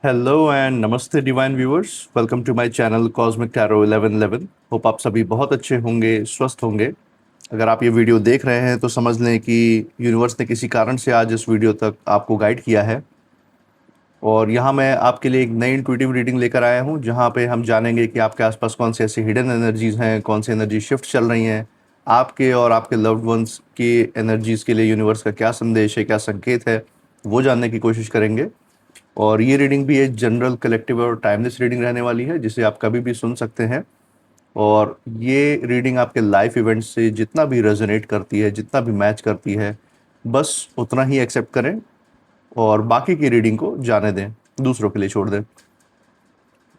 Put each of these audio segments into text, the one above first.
Hello and नमस्ते divine viewers. Welcome to my channel cosmic tarot 1111। Hope आप सभी बहुत अच्छे होंगे, स्वस्थ होंगे। अगर आप ये वीडियो देख रहे हैं तो समझ लें कि यूनिवर्स ने किसी कारण से आज इस वीडियो तक आपको गाइड किया है। और यहाँ मैं आपके लिए एक नई इंट्यूटिव रीडिंग लेकर आया हूँ, जहाँ पे हम जानेंगे कि आपके आसपास कौन से ऐसे हिडन एनर्जीज हैं, कौन सी एनर्जी शिफ्ट चल रही हैं। आपके और आपके लव्ड वंस की एनर्जीज के लिए यूनिवर्स का क्या संदेश है, क्या संकेत है, वो जानने की कोशिश करेंगे। और ये रीडिंग भी एक जनरल, कलेक्टिव और टाइमलेस रीडिंग रहने वाली है, जिसे आप कभी भी सुन सकते हैं। और ये रीडिंग आपके लाइफ इवेंट्स से जितना भी रेजोनेट करती है, जितना भी मैच करती है, बस उतना ही एक्सेप्ट करें और बाकी की रीडिंग को जाने दें, दूसरों के लिए छोड़ दें।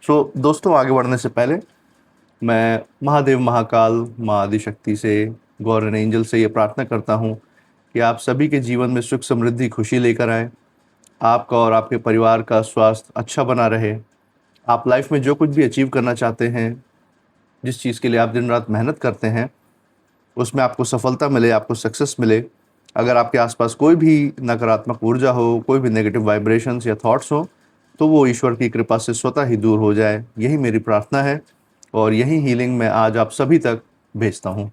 सो दोस्तों, आगे बढ़ने से पहले मैं महादेव, महाकाल, माँ आदिशक्ति से, गॉड एंड एंजल से ये प्रार्थना करता हूँ कि आप सभी के जीवन में सुख, समृद्धि, खुशी लेकर आए। आपका और आपके परिवार का स्वास्थ्य अच्छा बना रहे। आप लाइफ में जो कुछ भी अचीव करना चाहते हैं, जिस चीज़ के लिए आप दिन रात मेहनत करते हैं, उसमें आपको सफलता मिले, आपको सक्सेस मिले। अगर आपके आसपास कोई भी नकारात्मक ऊर्जा हो, कोई भी नेगेटिव वाइब्रेशंस या थॉट्स हो, तो वो ईश्वर की कृपा से स्वतः ही दूर हो जाए, यही मेरी प्रार्थना है। और यही हीलिंग मैं आज आप सभी तक भेजता हूँ।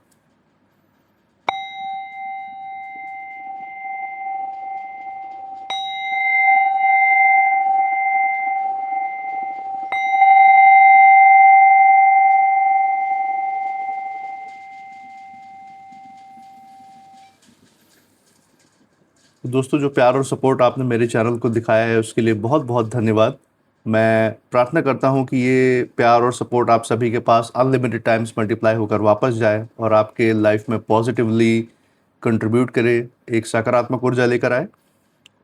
दोस्तों, जो प्यार और सपोर्ट आपने मेरे चैनल को दिखाया है, उसके लिए बहुत बहुत धन्यवाद। मैं प्रार्थना करता हूँ कि ये प्यार और सपोर्ट आप सभी के पास अनलिमिटेड टाइम्स मल्टीप्लाई होकर वापस जाए और आपके लाइफ में पॉजिटिवली कंट्रीब्यूट करे, एक सकारात्मक ऊर्जा लेकर आए।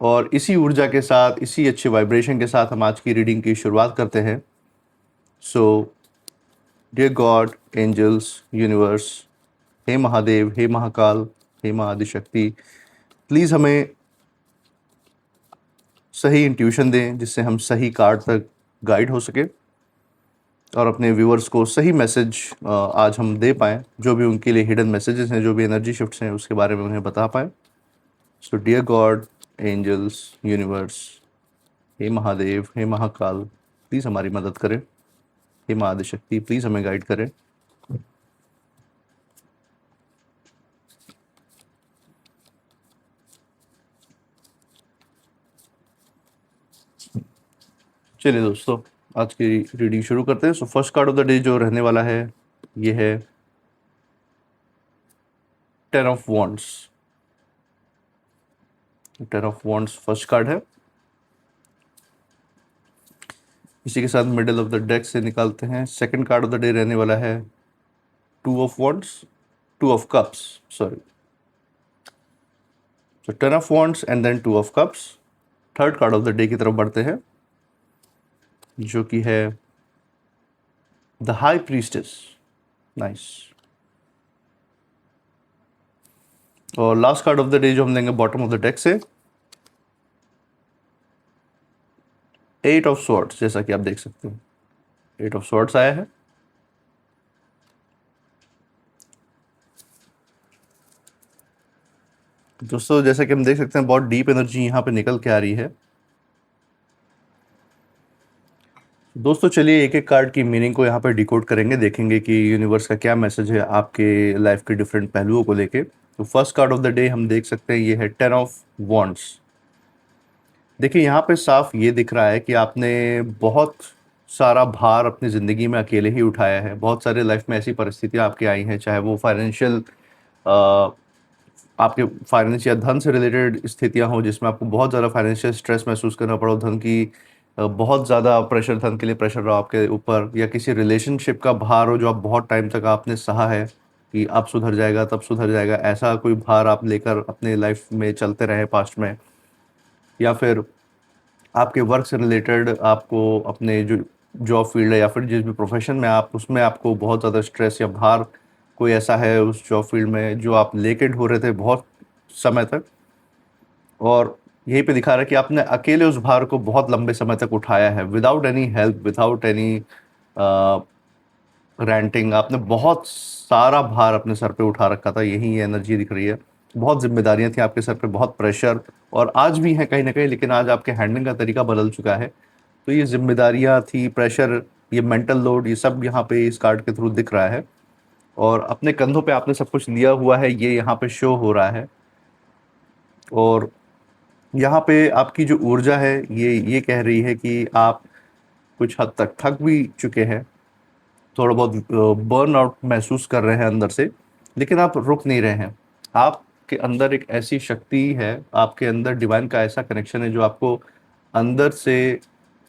और इसी ऊर्जा के साथ, इसी अच्छे वाइब्रेशन के साथ हम आज की रीडिंग की शुरुआत करते हैं। So dear God, angels, universe, हे महादेव, हे महाकाल, हे माँ आदिशक्ति, प्लीज़ हमें सही इंट्यूशन दें, जिससे हम सही कार्ड तक गाइड हो सके और अपने व्यूअर्स को सही मैसेज आज हम दे पाएँ। जो भी उनके लिए हिडन मैसेजेस हैं, जो भी एनर्जी शिफ्ट्स हैं, उसके बारे में उन्हें बता पाएँ। So dear God, angels, universe, हे महादेव, हे महाकाल, प्लीज़ हमारी मदद करें। हे माँ आदिशक्ति, प्लीज़ हमें गाइड करें। चलिए दोस्तों, आज की रीडिंग शुरू करते हैं। So first card of the day जो रहने वाला है, ये है 10 of wands. 10 of wands first card है। इसी के साथ मिडिल ऑफ द डेक से निकालते हैं। Second card of the day रहने वाला है 2 of wands, 2 of cups, sorry. So 10 of wands and then 2 of cups. Third card of the day की तरफ बढ़ते हैं, जो कि है द हाई प्रीस्टेस। नाइस। और last card of the day जो हम लेंगे बॉटम ऑफ द डेक से, 8 ऑफ स्वॉर्ड्स। जैसा कि आप देख सकते हैं, 8 ऑफ स्वॉर्ड्स आया है। दोस्तों, जैसा कि हम देख सकते हैं, बहुत डीप एनर्जी यहाँ पे निकल के आ रही है। दोस्तों, चलिए एक एक कार्ड की मीनिंग को यहाँ पर डिकोड करेंगे, देखेंगे कि यूनिवर्स का क्या मैसेज है आपके लाइफ के डिफरेंट पहलुओं को लेके। तो first card of the day हम देख सकते हैं, ये है 10 ऑफ वॉन्ड्स। देखिए, यहाँ पे साफ ये दिख रहा है कि आपने बहुत सारा भार अपनी ज़िंदगी में अकेले ही उठाया है। बहुत सारे लाइफ में ऐसी परिस्थितियाँ आपकी आई हैं, चाहे वो फाइनेंशियल, आपके फाइनेंस या धन से रिलेटेड स्थितियाँ हों, जिसमें आपको बहुत ज़्यादा फाइनेंशियल स्ट्रेस महसूस करना पड़ा, धन की बहुत ज़्यादा प्रेशर, धन के लिए प्रेशर रहा आपके ऊपर, या किसी रिलेशनशिप का भार हो जो आप बहुत टाइम तक आपने सहा है कि अब सुधर जाएगा, तब सुधर जाएगा, ऐसा कोई भार आप लेकर अपने लाइफ में चलते रहे पास्ट में। या फिर आपके वर्क से रिलेटेड आपको अपने जो जॉब फील्ड है या फिर जिस भी प्रोफेशन में आप, उसमें आपको बहुत ज़्यादा स्ट्रेस या भार कोई ऐसा है उस जॉब फील्ड में जो आप लेके ढो रहे थे बहुत समय तक। और यहीं पे दिखा रहा है कि आपने अकेले उस भार को बहुत लंबे समय तक उठाया है, without any help, without any renting. आपने बहुत सारा भार अपने सर पे उठा रखा था, यही एनर्जी दिख रही है। बहुत जिम्मेदारियां थी आपके सर पे, बहुत प्रेशर, और आज भी है कहीं ना कहीं, लेकिन आज आपके हैंडलिंग का तरीका बदल चुका है। तो ये जिम्मेदारियां थी, प्रेशर, ये मेंटल लोड, ये सब यहाँ पे इस कार्ड के थ्रू दिख रहा है। और अपने कंधों पे आपने सब कुछ लिया हुआ है, ये यहाँ पे शो हो रहा है। और यहाँ पे आपकी जो ऊर्जा है ये कह रही है कि आप कुछ हद तक थक भी चुके हैं, थोड़ा बहुत बर्न आउट महसूस कर रहे हैं अंदर से, लेकिन आप रुक नहीं रहे हैं। आपके अंदर एक ऐसी शक्ति है, आपके अंदर डिवाइन का ऐसा कनेक्शन है जो आपको अंदर से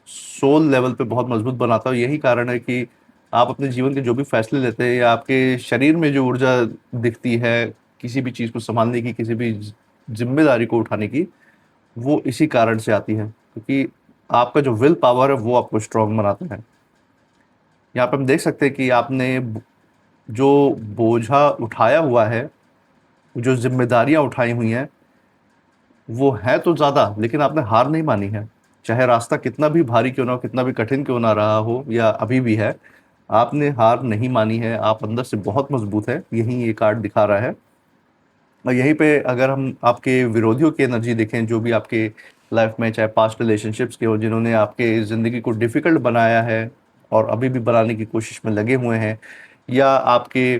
सोल लेवल पे बहुत मजबूत बनाता है। यही कारण है कि आप अपने जीवन के जो भी फैसले लेते हैं, या आपके शरीर में जो ऊर्जा दिखती है किसी भी चीज़ को संभालने की, किसी भी जिम्मेदारी को उठाने की, वो इसी कारण से आती है, क्योंकि आपका जो विल पावर है वो आपको स्ट्रांग बनाता है। यहाँ पे हम देख सकते हैं कि आपने जो बोझा उठाया हुआ है, जो जिम्मेदारियां उठाई हुई हैं, वो है तो ज़्यादा, लेकिन आपने हार नहीं मानी है। चाहे रास्ता कितना भी भारी क्यों ना हो, कितना भी कठिन क्यों ना रहा हो, या अभी भी है, आपने हार नहीं मानी है। आप अंदर से बहुत मजबूत है, यही ये कार्ड दिखा रहा है। और यहीं पे अगर हम आपके विरोधियों की एनर्जी देखें, जो भी आपके लाइफ में चाहे पास्ट रिलेशनशिप्स के हो, जिन्होंने आपके ज़िंदगी को डिफ़िकल्ट बनाया है और अभी भी बनाने की कोशिश में लगे हुए हैं, या आपके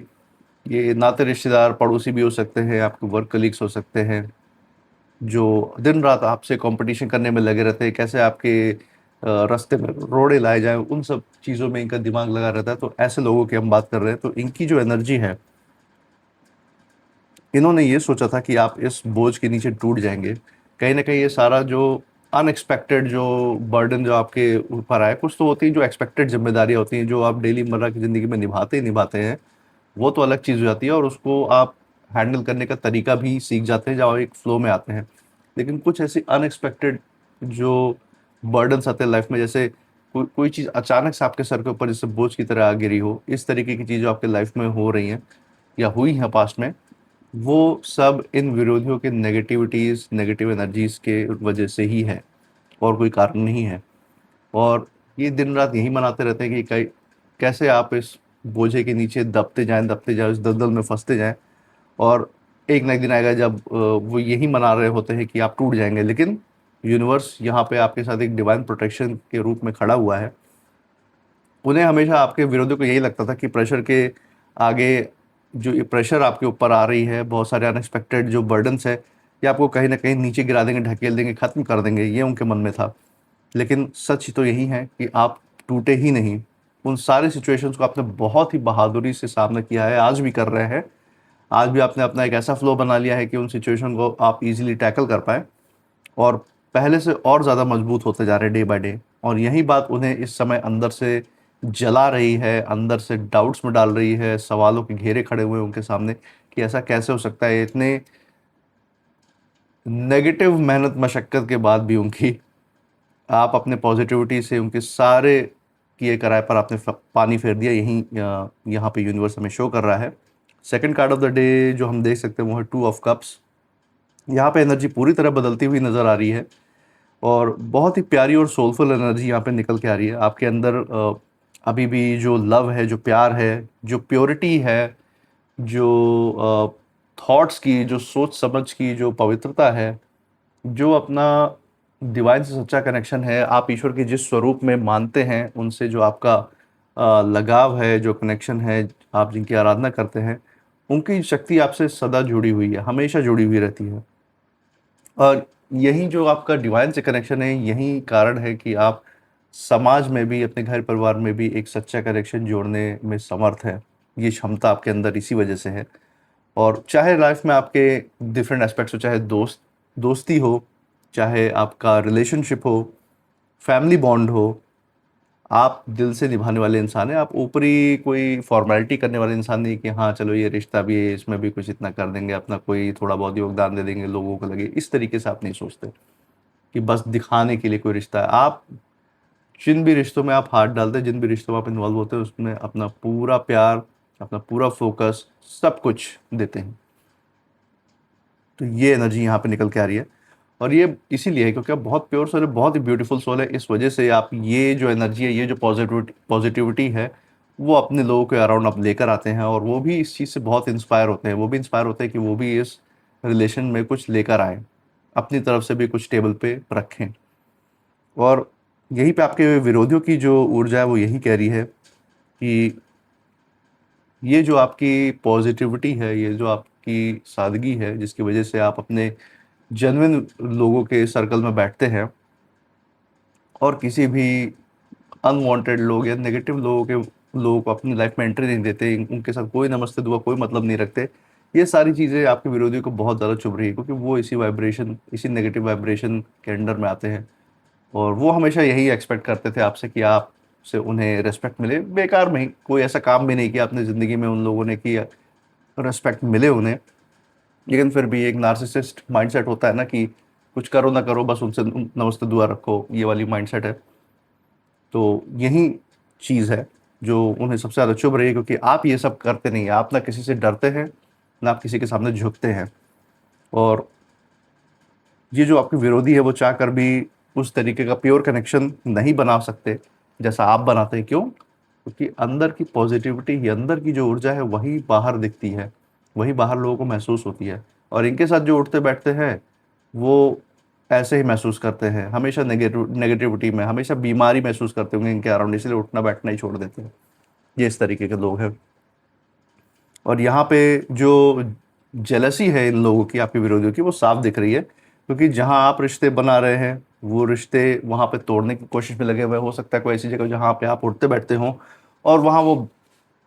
ये नाते रिश्तेदार, पड़ोसी भी हो सकते हैं, आपके वर्क कलीग्स हो सकते हैं, जो दिन रात आपसे कंपटीशन करने में लगे रहते हैं, कैसे आपके रास्ते में रोड़े लाए जाएँ, उन सब चीज़ों में इनका दिमाग लगा रहता है। तो ऐसे लोगों की हम बात कर रहे हैं। तो इनकी जो एनर्जी है, इन्होंने ये सोचा था कि आप इस बोझ के नीचे टूट जाएँगे। कहीं न कहीं ये सारा जो अनएक्सपेक्टेड जो बर्डन जो आपके ऊपर आया, कुछ तो होती है जो एक्सपेक्टेड ज़िम्मेदारियाँ होती हैं, जो आप डेली मर्रा की ज़िंदगी में निभाते ही निभाते हैं, वो तो अलग चीज़ हो जाती है, और उसको आप हैंडल करने का तरीका भी सीख जाते हैं, जब आप एक फ्लो में आते हैं। लेकिन कुछ ऐसी अनएक्सपेक्टेड जो बर्डन्स आते हैं लाइफ में, जैसे कोई चीज़ अचानक से आपके सर के ऊपर जैसे बोझ की तरह आ गिरी हो, इस तरीके की चीज़ें आपके लाइफ में हो रही हैं या हुई हैं पास्ट में, वो सब इन विरोधियों के नेगेटिविटीज़, नेगेटिव एनर्जीज़ के वजह से ही है, और कोई कारण नहीं है। और ये दिन-रात यही मनाते रहते हैं कि कैसे आप इस बोझे के नीचे दबते जाएँ, उस दलदल में फँसते जाएँ, और एक ना एक दिन आएगा जब वो यही मना रहे होते हैं कि आप टूट जाएँगे। लेकिन यूनिवर्स यहाँ पे आपके साथ एक डिवाइन प्रोटेक्शन के रूप में खड़ा हुआ है। उन्हें हमेशा आपके विरोधियों को यही लगता था कि प्रेशर के आगे, जो ये प्रेशर आपके ऊपर आ रही है, बहुत सारे अनएक्सपेक्टेड जो बर्डन्स है, ये आपको कहीं न कहीं नीचे गिरा देंगे, ढकेल देंगे, ख़त्म कर देंगे, ये उनके मन में था। लेकिन सच तो यही है कि आप टूटे ही नहीं। उन सारी सिचुएशंस को आपने बहुत ही बहादुरी से सामना किया है, आज भी कर रहे हैं। आज भी आपने अपना एक ऐसा फ्लो बना लिया है कि उन सिचुएशन को आप ईज़िली टैकल कर पाएँ, और पहले से और ज़्यादा मजबूत होते जा रहे हैं डे बाय डे। और यही बात उन्हें इस समय अंदर से जला रही है, अंदर से डाउट्स में डाल रही है, सवालों के घेरे खड़े हुए हैं उनके सामने कि ऐसा कैसे हो सकता है? इतने नेगेटिव मेहनत मशक्कत के बाद भी उनकी, आप अपने पॉजिटिविटी से उनके सारे किए कराए पर आपने पानी फेर दिया। यही यहाँ पे यूनिवर्स हमें शो कर रहा है। Second card of the day जो हम देख सकते हैं वो है टू ऑफ कप्स। यहाँ पे एनर्जी पूरी तरह बदलती हुई नज़र आ रही है, और बहुत ही प्यारी और सोलफुल एनर्जी यहाँ पे निकल के आ रही है। आपके अंदर अभी भी जो लव है, जो प्यार है, जो प्योरिटी है, जो थॉट्स की, जो सोच समझ की जो पवित्रता है, जो अपना डिवाइन से सच्चा कनेक्शन है, आप ईश्वर के जिस स्वरूप में मानते हैं, उनसे जो आपका लगाव है, जो कनेक्शन है, आप जिनकी आराधना करते हैं, उनकी शक्ति आपसे सदा जुड़ी हुई है, हमेशा जुड़ी हुई रहती है। और यही जो आपका डिवाइन से कनेक्शन है, यही कारण है कि आप समाज में भी, अपने घर परिवार में भी एक सच्चा कनेक्शन जोड़ने में समर्थ हैं। ये क्षमता आपके अंदर इसी वजह से है। और चाहे लाइफ में आपके डिफरेंट एस्पेक्ट्स हो, चाहे दोस्ती हो, चाहे आपका रिलेशनशिप हो, फैमिली बॉन्ड हो, आप दिल से निभाने वाले इंसान हैं। आप ऊपरी कोई फॉर्मेलिटी करने वाले इंसान नहीं कि हाँ चलो ये रिश्ता भी है, इसमें भी कुछ इतना कर देंगे, अपना कोई थोड़ा बहुत योगदान दे देंगे, लोगों को लगे, इस तरीके से आप नहीं सोचते कि बस दिखाने के लिए कोई रिश्ता है। आप जिन भी रिश्तों में आप हाथ डालते हैं, जिन भी रिश्तों में आप इन्वॉल्व होते हैं, उसमें अपना पूरा प्यार, अपना पूरा फोकस, सब कुछ देते हैं। तो ये एनर्जी यहाँ पे निकल के आ रही है, और ये इसीलिए है क्योंकि आप बहुत प्योर सोल है, बहुत ही ब्यूटीफुल सोल है। इस वजह से आप ये जो एनर्जी है, ये जो पॉजिटिविटी है, वो अपने लोगों के अराउंड आप लेकर आते हैं, और वो भी इस चीज़ से बहुत इंस्पायर होते हैं। वो भी इंस्पायर होते हैं कि वो भी इस रिलेशन में कुछ लेकर आएँ, अपनी तरफ से भी कुछ टेबल पे रखें। और यहीं पे आपके विरोधियों की जो ऊर्जा है वो यही कह रही है कि ये जो आपकी पॉजिटिविटी है, ये जो आपकी सादगी है, जिसकी वजह से आप अपने जेन्युइन लोगों के सर्कल में बैठते हैं और किसी भी अनवांटेड लोग या नेगेटिव लोगों को अपनी लाइफ में एंट्री नहीं देते, उनके साथ कोई नमस्ते दुआ कोई मतलब नहीं रखते। ये सारी चीज़ें आपके विरोधियों को बहुत ज़्यादा चुभ रही है, क्योंकि वो इसी नेगेटिव वाइब्रेशन के अंडर में आते हैं। और वो हमेशा यही एक्सपेक्ट करते थे आपसे कि आपसे उन्हें रिस्पेक्ट मिले, बेकार में ही कोई ऐसा काम भी नहीं किया आपने ज़िंदगी में उन लोगों ने कि रिस्पेक्ट मिले उन्हें। लेकिन फिर भी एक नार्सिसिस्ट माइंडसेट होता है ना कि कुछ करो ना करो, बस उनसे नमस्ते दुआ रखो, ये वाली माइंडसेट है। तो यही चीज़ है जो उन्हें सबसे ज़्यादा चुभ रही है, क्योंकि आप ये सब करते नहीं हैं। आप ना किसी से डरते हैं, ना आप किसी के सामने झुकते हैं। और ये जो आपके विरोधी है वो चाहकर भी उस तरीके का प्योर कनेक्शन नहीं बना सकते जैसा आप बनाते हैं। क्यों? क्योंकि अंदर की पॉजिटिविटी ही, अंदर की जो ऊर्जा है वही बाहर दिखती है, वही बाहर लोगों को महसूस होती है। और इनके साथ जो उठते बैठते हैं वो ऐसे ही महसूस करते हैं, हमेशा नेगेटिविटी में, हमेशा बीमारी महसूस करते होंगे इनके अराउंड, इसलिए उठना बैठना ही छोड़ देते हैं। ये इस तरीके के लोग हैं। और यहाँ पे जो जेलसी है इन लोगों की, आपके विरोधियों की, वो साफ दिख रही है, क्योंकि जहाँ आप रिश्ते बना रहे हैं वो रिश्ते वहाँ पे तोड़ने की कोशिश में लगे हुए हैं। हो सकता है कोई ऐसी जगह जहाँ पे आप उठते बैठते हों और वहाँ वो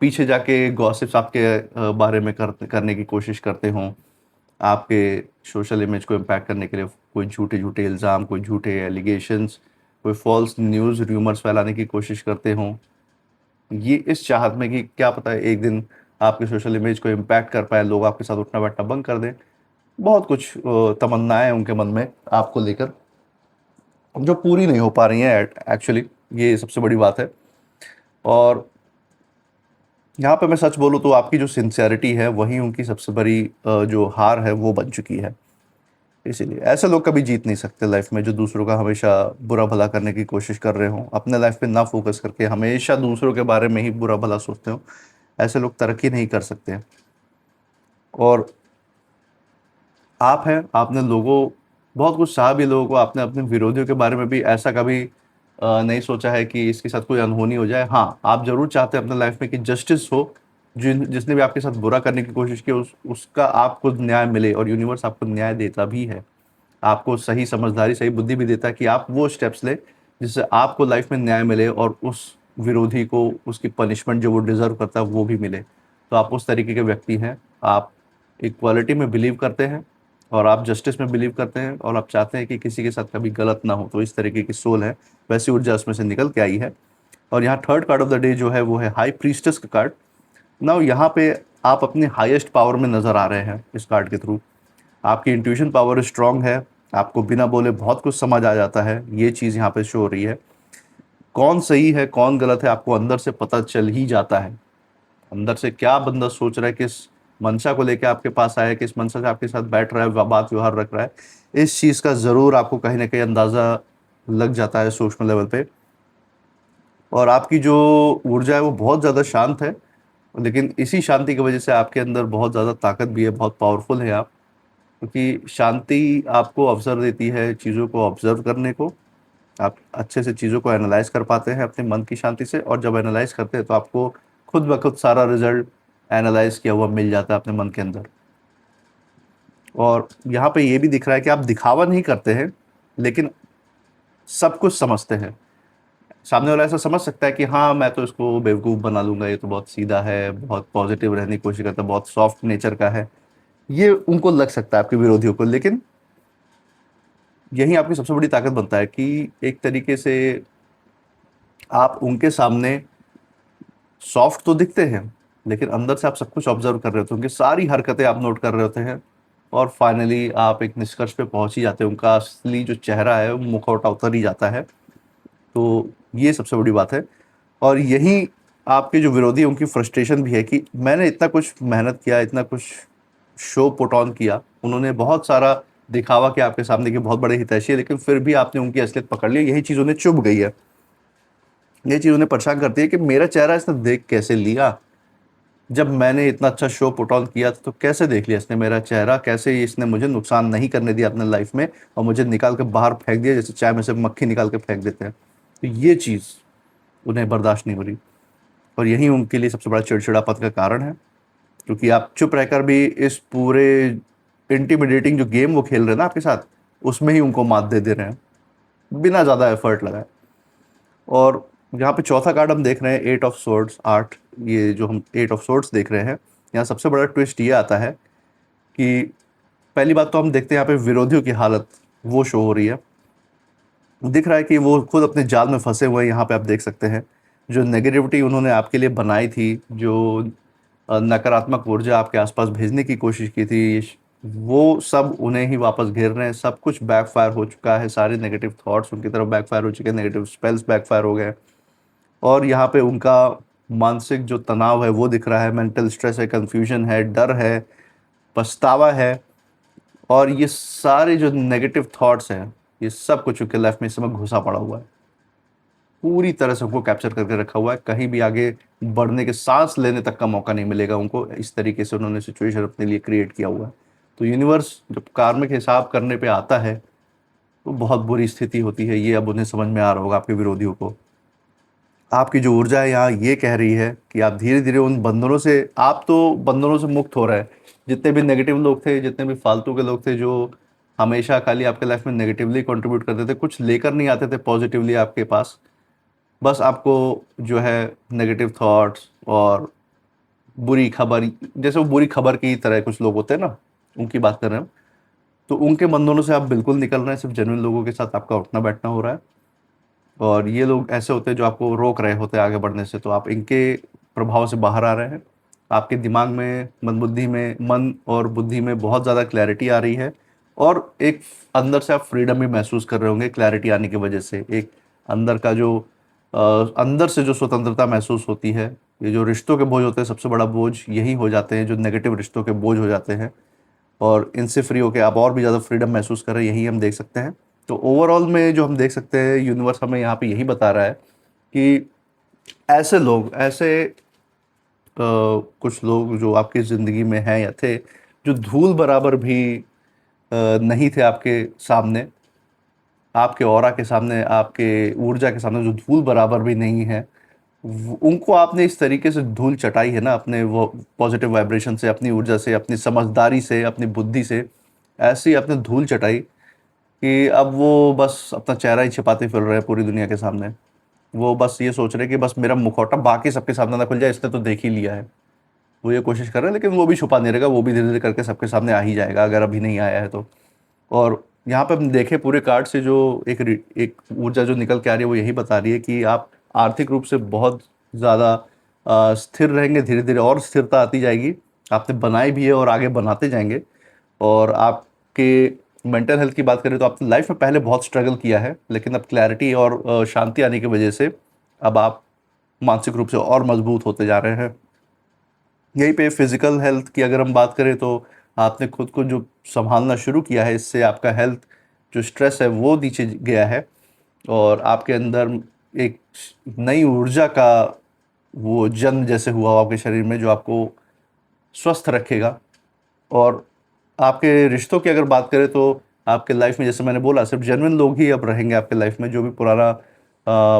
पीछे जाके गॉसिप्स आपके बारे में करने की कोशिश करते हों, आपके सोशल इमेज को इम्पैक्ट करने के लिए कोई झूठे झूठे इल्ज़ाम, कोई झूठे एलिगेशंस, कोई फॉल्स न्यूज़ रूमर्स फैलाने की कोशिश करते हों। ये इस चाहत में कि क्या पता है एक दिन आपके सोशल इमेज को इम्पैक्ट कर पाए, लोग आपके साथ उठना बैठना बंद कर दें। बहुत कुछ तमन्नाएं उनके मन में आपको लेकर, जो पूरी नहीं हो पा रही हैं एक्चुअली। ये सबसे बड़ी बात है। और यहाँ पे मैं सच बोलूँ तो आपकी जो सिंसियरिटी है वही उनकी सबसे बड़ी जो हार है वो बन चुकी है। इसीलिए ऐसे लोग कभी जीत नहीं सकते लाइफ में, जो दूसरों का हमेशा बुरा भला करने की कोशिश कर रहे हो, अपने लाइफ पे ना फोकस करके हमेशा दूसरों के बारे में ही बुरा भला सोचते हो। ऐसे लोग तरक्की नहीं कर सकते हैं। और आप हैं, आपने लोगों बहुत कुछ सहा भी लोगों को, आपने अपने विरोधियों के बारे में भी ऐसा कभी नहीं सोचा है कि इसके साथ कोई अनहोनी हो जाए। हाँ, आप ज़रूर चाहते हैं अपने लाइफ में कि जस्टिस हो, जिसने भी आपके साथ बुरा करने की कोशिश की उसका आपको न्याय मिले, और यूनिवर्स आपको न्याय देता भी है। आपको सही समझदारी, सही बुद्धि भी देता है कि आप वो स्टेप्स लें जिससे आपको लाइफ में न्याय मिले और उस विरोधी को उसकी पनिशमेंट जो वो डिज़र्व करता है वो भी मिले। तो आप उस तरीके के व्यक्ति हैं। आप इक्वालिटी में बिलीव करते हैं और आप जस्टिस में बिलीव करते हैं, और आप चाहते हैं कि किसी के साथ कभी गलत ना हो। तो इस तरीके की सोल है, वैसी ऊर्जा उसमें से निकल के आई है। और यहाँ third card of the day जो है वो है हाई प्रीस्टेस का कार्ड। नाउ यहाँ पे आप अपने हाईएस्ट पावर में नज़र आ रहे हैं इस कार्ड के थ्रू। आपकी इंट्यूशन पावर स्ट्रांग है, आपको बिना बोले बहुत कुछ समझ आ जाता है। ये चीज़ यहाँ पे शो हो रही है। कौन सही है कौन गलत है आपको अंदर से पता चल ही जाता है। अंदर से क्या बंदा सोच रहा है, किस मंशा को लेके आपके पास आया है, किस मंशा से आपके साथ बैठ रहा है, बात व्यवहार रख रहा है, इस चीज़ का ज़रूर आपको कहीं ना कहीं अंदाज़ा लग जाता है सूक्ष्म लेवल पे। और आपकी जो ऊर्जा है वो बहुत ज़्यादा शांत है, लेकिन इसी शांति की वजह से आपके अंदर बहुत ज़्यादा ताकत भी है, बहुत पावरफुल है आप। क्योंकि शांति आपको अवसर देती है चीज़ों को ऑब्जर्व करने को। आप अच्छे से चीज़ों को एनालाइज कर पाते हैं अपने मन की शांति से, और जब एनालाइज करते हैं तो आपको खुद ब खुद सारा रिजल्ट एनालाइज किया हुआ मिल जाता है अपने मन के अंदर। और यहाँ पे ये भी दिख रहा है कि आप दिखावा नहीं करते हैं, लेकिन सब कुछ समझते हैं। सामने वाला ऐसा समझ सकता है कि हाँ, मैं तो इसको बेवकूफ़ बना लूंगा, ये तो बहुत सीधा है, बहुत पॉजिटिव रहने की कोशिश करता है, बहुत सॉफ्ट नेचर का है, ये उनको लग सकता है आपके विरोधियों को। लेकिन यही आपकी सबसे बड़ी ताकत बनता है कि एक तरीके से आप उनके सामने सॉफ्ट तो दिखते हैं, लेकिन अंदर से आप सब कुछ ऑब्जर्व कर रहे होते हैं, उनकी सारी हरकतें आप नोट कर रहे होते हैं। और फाइनली आप एक निष्कर्ष पे पहुंच ही जाते हैं, उनका असली जो चेहरा है वो मुखौटा उतर ही जाता है। तो ये सबसे बड़ी बात है। और यही आपके जो विरोधी हैं उनकी फ्रस्ट्रेशन भी है कि मैंने इतना कुछ मेहनत किया, इतना कुछ शो पुट ऑन किया, उन्होंने बहुत सारा दिखावा किया आपके सामने कि बहुत बड़े हितैषी है, लेकिन फिर भी आपने उनकी असलियत पकड़ ली। यही चीज़ उन्हें चुभ गई है, ये चीज़ उन्हें परेशान करती है कि मेरा चेहरा इसने देख कैसे लिया। जब मैंने इतना अच्छा शो पुट ऑन किया था तो कैसे देख लिया इसने मेरा चेहरा, कैसे इसने मुझे नुकसान नहीं करने दिया अपने लाइफ में, और मुझे निकाल के बाहर फेंक दिया जैसे चाय में से मक्खी निकाल के फेंक देते हैं। तो ये चीज़ उन्हें बर्दाश्त नहीं हो रही, और यही उनके लिए सबसे बड़ा चिड़चिड़ापन का कारण है, क्योंकि आप चुप रहकर भी इस पूरे इंटिमिडेटिंग जो गेम वो खेल रहे हैं ना आपके साथ, उसमें ही उनको मात दे दे रहे हैं बिना ज़्यादा एफर्ट लगाए। और यहाँ पे चौथा कार्ड हम देख रहे हैं, एट ऑफ सोर्ड्स, आठ। ये जो हम एट ऑफ सोर्ड्स देख रहे हैं, यहाँ सबसे बड़ा ट्विस्ट ये आता है कि पहली बात तो हम देखते हैं यहाँ पे विरोधियों की हालत वो शो हो रही है। दिख रहा है कि वो खुद अपने जाल में फंसे हुए हैं। यहाँ पे आप देख सकते हैं जो नेगेटिविटी उन्होंने आपके लिए बनाई थी, जो नकारात्मक ऊर्जा आपके आसपास भेजने की कोशिश की थी, वो सब उन्हें ही वापस घेर रहे हैं। सब कुछ बैकफायर हो चुका है, सारे नेगेटिव थॉट्स उनकी तरफ बैकफायर हो चुके हैं, नेगेटिव स्पेल्स बैकफायर हो गए। और यहाँ पे उनका मानसिक जो तनाव है वो दिख रहा है, मेंटल स्ट्रेस है, कंफ्यूजन है, डर है, पछतावा है। और ये सारे जो नेगेटिव थॉट्स हैं, ये सब कुछ उनके लाइफ में इस समय घुसा पड़ा हुआ है, पूरी तरह से उनको कैप्चर करके रखा हुआ है। कहीं भी आगे बढ़ने के, सांस लेने तक का मौका नहीं मिलेगा उनको। इस तरीके से उन्होंने सिचुएशन अपने लिए क्रिएट किया हुआ है। तो यूनिवर्स जब कार्मिक हिसाब करने पे आता है तो बहुत बुरी स्थिति होती है। ये अब उन्हें समझ में आ रहा होगा, आपके विरोधियों को। आपकी जो ऊर्जा है यहाँ ये कह रही है कि आप धीरे धीरे उन बंधनों से, आप तो बंधनों से मुक्त हो रहे हैं। जितने भी नेगेटिव लोग थे, जितने भी फालतू के लोग थे जो हमेशा खाली आपके लाइफ में नेगेटिवली कंट्रीब्यूट करते थे, कुछ लेकर नहीं आते थे पॉजिटिवली आपके पास, बस आपको जो है नेगेटिव थॉट्स और बुरी खबर, जैसे वो बुरी खबर की तरह कुछ लोग होते हैं ना, उनकी बात कर रहे हैं। तो उनके बंधनों से आप बिल्कुल निकल रहे हैं। सिर्फ जेन्युइन लोगों के साथ आपका उठना बैठना हो रहा है। और ये लोग ऐसे होते हैं जो आपको रोक रहे होते हैं आगे बढ़ने से, तो आप इनके प्रभाव से बाहर आ रहे हैं। आपके दिमाग में, मन और बुद्धि में बहुत ज़्यादा क्लैरिटी आ रही है। और एक अंदर से आप फ्रीडम भी महसूस कर रहे होंगे क्लैरिटी आने की वजह से। एक अंदर का जो अंदर से जो स्वतंत्रता महसूस होती है। ये जो रिश्तों के बोझ होते हैं, सबसे बड़ा बोझ यही हो जाते हैं, जो नेगेटिव रिश्तों के बोझ हो जाते हैं। और इनसे फ्री होकर आप और भी ज़्यादा फ्रीडम महसूस कर रहे हैं, यही हम देख सकते हैं। तो ओवरऑल में जो हम देख सकते हैं, यूनिवर्स हमें यहाँ पे यही बता रहा है कि ऐसे लोग, कुछ लोग जो आपकी ज़िंदगी में हैं या थे, जो धूल बराबर भी नहीं थे आपके सामने, आपके ऑरा के सामने, आपके ऊर्जा के सामने जो धूल बराबर भी नहीं है, उनको आपने इस तरीके से धूल चटाई है ना, अपने वो पॉजिटिव वाइब्रेशन से, अपनी ऊर्जा से, अपनी समझदारी से, अपनी बुद्धि से, ऐसी अपने धूल चटाई कि अब वो बस अपना चेहरा ही छिपाते फिर रहे हैं पूरी दुनिया के सामने। वो बस ये सोच रहे हैं कि बस मेरा मुखौटा बाकी सबके सामने ना खुल जाए, इसने तो देख ही लिया है। वो ये कोशिश कर रहे हैं, लेकिन वो भी छुपा नहीं रहेगा, वो भी धीरे धीरे करके सबके सामने आ ही जाएगा, अगर अभी नहीं आया है तो। और यहाँ पे हम देखें पूरे कार्ड से जो एक ऊर्जा जो निकल के आ रही है, वो यही बता रही है कि आप आर्थिक रूप से बहुत ज़्यादा स्थिर रहेंगे। धीरे धीरे और स्थिरता आती जाएगी। आपने बनाई भी है और आगे बनाते जाएंगे। और आपके मेंटल हेल्थ की बात करें तो आपने लाइफ में पहले बहुत स्ट्रगल किया है, लेकिन अब क्लैरिटी और शांति आने की वजह से अब आप मानसिक रूप से और मजबूत होते जा रहे हैं। यहीं पे फिजिकल हेल्थ की अगर हम बात करें तो आपने खुद को जो संभालना शुरू किया है, इससे आपका हेल्थ जो स्ट्रेस है वो नीचे गया है। और आपके अंदर एक नई ऊर्जा का वो जन्म जैसे हुआ हो आपके शरीर में, जो आपको स्वस्थ रखेगा। और आपके रिश्तों की अगर बात करें तो आपके लाइफ में, जैसे मैंने बोला, सिर्फ जेन्युइन लोग ही अब रहेंगे आपके लाइफ में। जो भी पुराना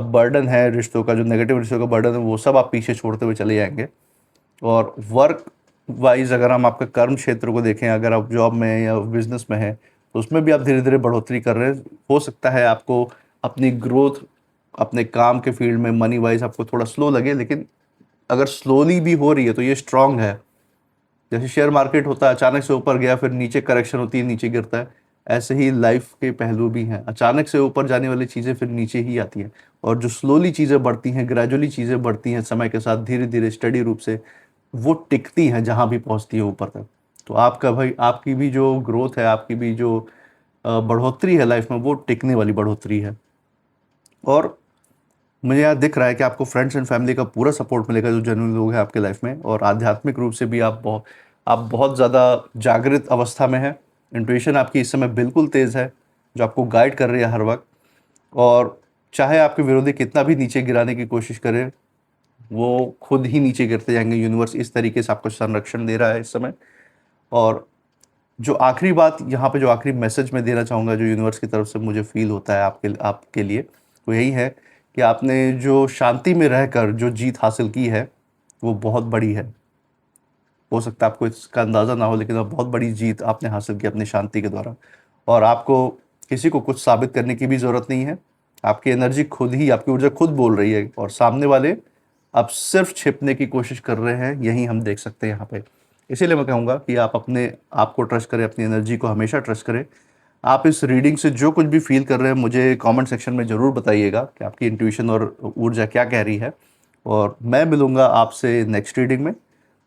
बर्डन है रिश्तों का, जो नेगेटिव रिश्तों का बर्डन है, वो सब आप पीछे छोड़ते हुए चले जाएंगे। और वर्क वाइज अगर हम आपके कर्म क्षेत्र को देखें, अगर आप जॉब में हैं या बिजनेस में हैं, तो उसमें भी आप धीरे धीरे बढ़ोतरी कर रहे हैं। हो सकता है आपको अपनी ग्रोथ अपने काम के फील्ड में मनी वाइज आपको थोड़ा स्लो लगे, लेकिन अगर स्लोली भी हो रही है तो ये स्ट्रांग है। जैसे शेयर मार्केट होता है, अचानक से ऊपर गया, फिर नीचे करेक्शन होती है, नीचे गिरता है। ऐसे ही लाइफ के पहलू भी हैं, अचानक से ऊपर जाने वाली चीज़ें फिर नीचे ही आती हैं। और जो स्लोली चीज़ें बढ़ती हैं, ग्रेजुअली चीज़ें बढ़ती हैं, समय के साथ धीरे धीरे स्टडी रूप से वो टिकती हैं जहाँ भी पहुँचती है ऊपर तक। तो आपका भाई, आपकी भी जो ग्रोथ है, आपकी भी जो बढ़ोतरी है लाइफ में, वो टिकने वाली बढ़ोतरी है। और मुझे यहाँ दिख रहा है कि आपको फ्रेंड्स एंड फैमिली का पूरा सपोर्ट मिलेगा, जो जेन्युइन लोग हैं आपके लाइफ में। और आध्यात्मिक रूप से भी आप बहुत ज़्यादा जागृत अवस्था में हैं। इंट्यूशन आपकी इस समय बिल्कुल तेज़ है, जो आपको गाइड कर रही है हर वक्त। और चाहे आपके विरोधी कितना भी नीचे गिराने की कोशिश करें, वो खुद ही नीचे गिरते जाएंगे। यूनिवर्स इस तरीके से आपको संरक्षण दे रहा है इस समय। और जो आखिरी बात यहाँ पे, जो आखिरी मैसेज मैं देना चाहूँगा, जो यूनिवर्स की तरफ से मुझे फील होता है आपके आपके लिए, वो यही है कि आपने जो शांति में रहकर जो जीत हासिल की है वो बहुत बड़ी है। हो सकता है आपको इसका अंदाज़ा ना हो, लेकिन अब बहुत बड़ी जीत आपने हासिल की अपनी शांति के द्वारा। और आपको किसी को कुछ साबित करने की भी ज़रूरत नहीं है। आपकी एनर्जी खुद ही, आपकी ऊर्जा खुद बोल रही है, और सामने वाले अब सिर्फ छिपने की कोशिश कर रहे हैं, यही हम देख सकते हैं यहाँ पे। इसीलिए मैं कहूँगा कि आप अपने आप को ट्रस्ट करें, अपनी एनर्जी को हमेशा ट्रस्ट करें। आप इस रीडिंग से जो कुछ भी फील कर रहे हैं मुझे कमेंट सेक्शन में ज़रूर बताइएगा कि आपकी इंट्यूशन और ऊर्जा क्या कह रही है। और मैं मिलूँगा आपसे नेक्स्ट रीडिंग में।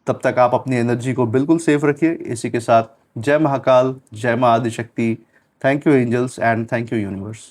तब तक आप अपनी एनर्जी को बिल्कुल सेफ रखिए। इसी के साथ जय महाकाल, जय माँ Adishakti. Thank you angels and thank you universe.